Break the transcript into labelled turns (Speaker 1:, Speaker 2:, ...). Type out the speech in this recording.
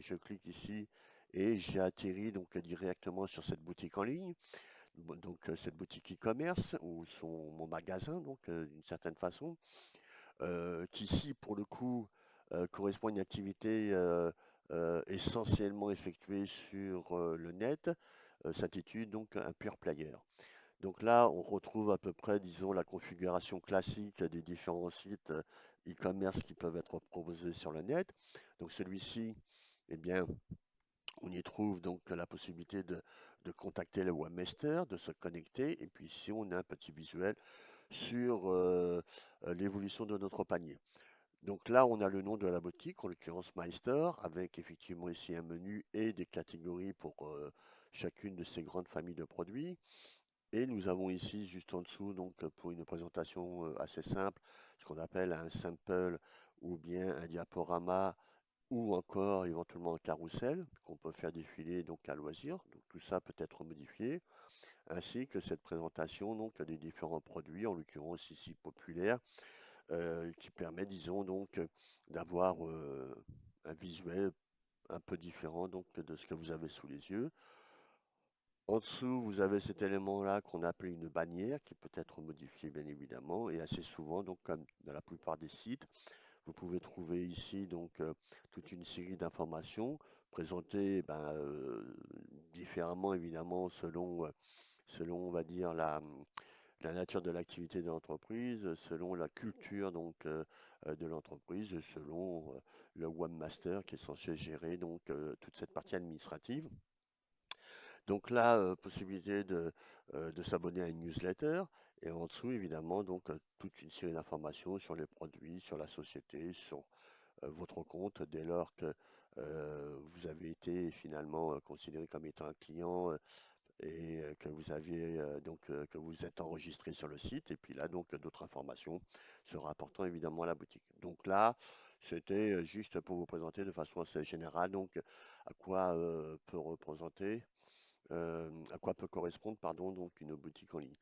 Speaker 1: Je clique ici et j'ai atterri donc directement sur cette boutique en ligne, donc cette boutique e-commerce ou mon magasin donc d'une certaine façon, qui ici pour le coup correspond à une activité essentiellement effectuée sur le net, s'intitule donc un pure player. Donc là, on retrouve à peu près, disons, la configuration classique des différents sites e-commerce qui peuvent être proposés sur le net. Donc celui-ci, eh bien, on y trouve donc la possibilité de contacter le webmaster, de se connecter, et puis ici, on a un petit visuel sur l'évolution de notre panier. Donc là, on a le nom de la boutique, en l'occurrence MyStore, avec effectivement ici un menu et des catégories pour chacune de ces grandes familles de produits. Et nous avons ici, juste en dessous, donc pour une présentation assez simple, ce qu'on appelle un sample ou bien un diaporama ou encore éventuellement un carrousel qu'on peut faire défiler donc à loisir. Donc tout ça peut être modifié, ainsi que cette présentation donc des différents produits, en l'occurrence ici populaires, qui permet, disons donc, d'avoir un visuel un peu différent donc de ce que vous avez sous les yeux. En dessous, vous avez cet élément-là qu'on appelle une bannière qui peut être modifiée bien évidemment et assez souvent, donc comme dans la plupart des sites, vous pouvez trouver ici donc toute une série d'informations présentées différemment évidemment selon on va dire la nature de l'activité de l'entreprise, selon la culture donc de l'entreprise, selon le webmaster qui est censé gérer donc toute cette partie administrative. Donc là, possibilité de s'abonner à une newsletter et en dessous, évidemment, donc toute une série d'informations sur les produits, sur la société, sur votre compte dès lors que vous avez été finalement considéré comme étant un client et que vous aviez que vous êtes enregistré sur le site et puis là donc d'autres informations se rapportant évidemment à la boutique. Donc là, c'était juste pour vous présenter de façon assez générale donc à quoi peut représenter à quoi peut correspondre, pardon, donc une boutique en ligne.